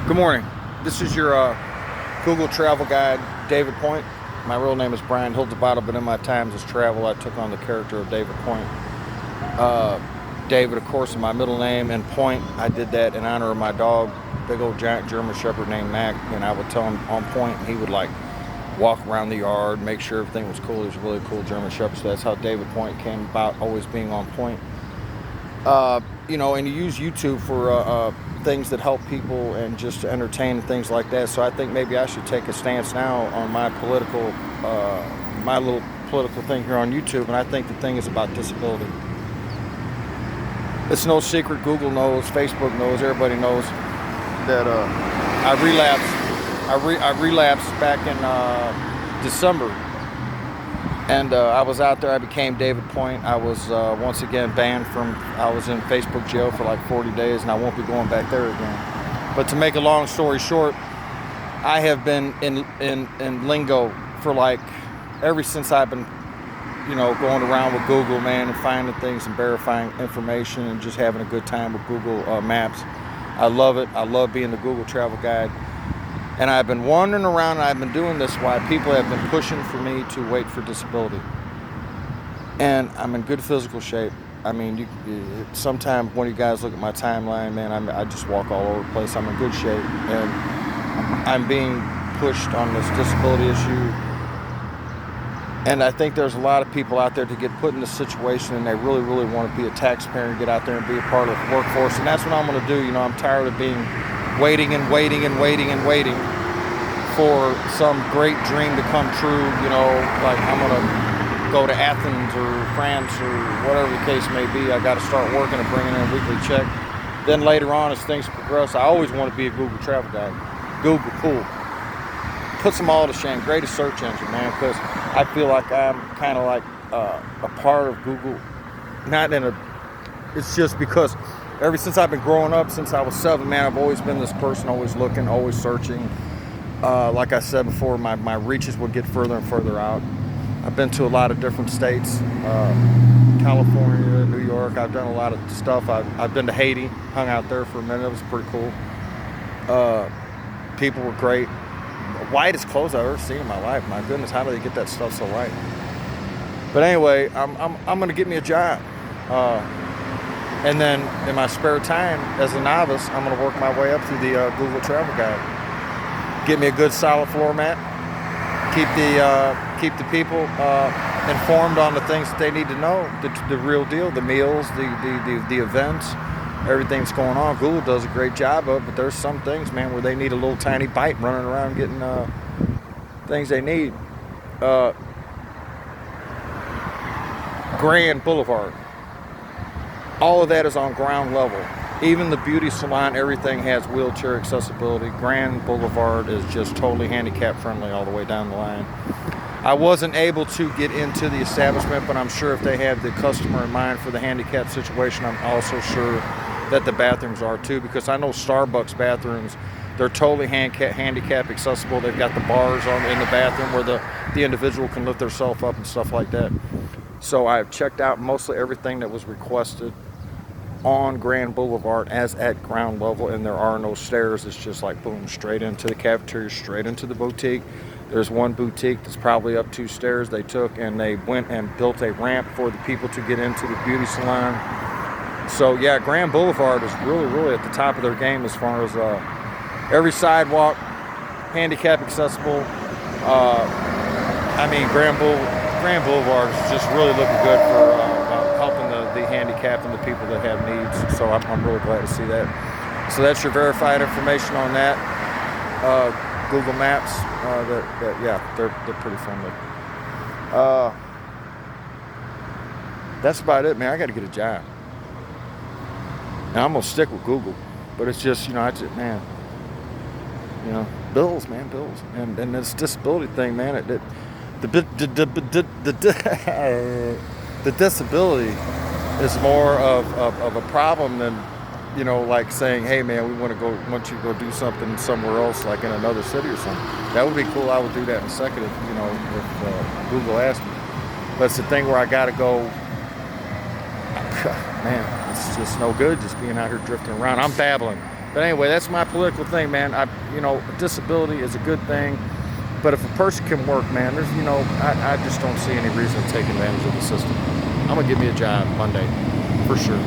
Good morning. This is your Google travel guide, David Point. My real name is Brian Hildebrand, but in my times as travel, I took on the character of David Point. David, of course, is my middle name, and Point, I did that in honor of my dog, big old giant German Shepherd named Mac, and I would tell him on point, and he would like walk around the yard, make sure everything was cool. He was a really cool German Shepherd, so that's how David Point came about, always being on point. And you use YouTube for things that help people and just to entertain and things like that. So I think maybe I should take a stance now on my little political thing here on YouTube. And I think the thing is about disability. It's no secret. Google knows, Facebook knows, everybody knows that I relapsed back in December. And I was out there. I became David Point. I was once again banned I was in Facebook jail for like 40 days, and I won't be going back there again. But to make a long story short, I have been in lingo for like ever since I've been, going around with Google, man, and finding things and verifying information and just having a good time with Google Maps. I love it. I love being the Google travel guide. And I've been wandering around, and I've been doing this while people have been pushing for me to wait for disability. And I'm in good physical shape. I mean, sometimes when you guys look at my timeline, man, I just walk all over the place. I'm in good shape. And I'm being pushed on this disability issue. And I think there's a lot of people out there to get put in this situation, and they really, really want to be a taxpayer and get out there and be a part of the workforce. And that's what I'm going to do. I'm tired of waiting for some great dream to come true, like I'm gonna go to Athens or France or whatever the case may be. I got to start working and bringing in a weekly check. Then later on, as things progress, I always want to be a Google travel guide. Google, cool. Puts them all to shame. Greatest search engine, man, because I feel like I'm kind of like a part of Google. It's just because ever since I've been growing up, since I was 7, man, I've always been this person, always looking, always searching. Like I said before, my reaches would get further and further out. I've been to a lot of different states, California, New York. I've done a lot of stuff. I've been to Haiti, hung out there for a minute. It was pretty cool. People were great. Whitest clothes I've ever seen in my life. My goodness, how do they get that stuff so white? But anyway, I'm gonna get me a job. And then in my spare time, as a novice, I'm going to work my way up through the Google Travel Guide. Get me a good solid floor mat. Keep the people informed on the things that they need to know, the real deal, the meals, the events, everything that's going on. Google does a great job of it, but there's some things, man, where they need a little tiny bite running around getting things they need. Grand Boulevard. All of that is on ground level. Even the beauty salon, everything has wheelchair accessibility. Grand Boulevard is just totally handicap friendly all the way down the line. I wasn't able to get into the establishment, but I'm sure if they have the customer in mind for the handicap situation, I'm also sure that the bathrooms are too, because I know Starbucks bathrooms, they're totally handicap accessible. They've got the bars in the bathroom where the individual can lift themselves up and stuff like that. So I've checked out mostly everything that was requested on Grand Boulevard as at ground level, and there are no stairs. It's just like boom, straight into the cafeteria, straight into the boutique. There's one boutique that's probably up 2 stairs they took, and they went and built a ramp for the people to get into the beauty salon. So yeah, Grand Boulevard is really, really at the top of their game as far as every sidewalk, handicap accessible. Grand Boulevard is just really looking good for helping the handicapped and the people that have needs. So I'm really glad to see that. So that's your verified information on that. Google Maps. They're pretty friendly. That's about it, man. I got to get a job. Now I'm gonna stick with Google, but it's just bills, man, bills, and this disability thing, man. The disability is more of a problem than, like saying, hey man, want you to go do something somewhere else, like in another city or something. That would be cool. I would do that in a second if Google asked me. But it's the thing where I gotta go, man, it's just no good just being out here drifting around. I'm babbling. But anyway, that's my political thing, man. Disability is a good thing, but if a person can work, man, I just don't see any reason to take advantage of the system. I'm gonna give me a job Monday, for sure.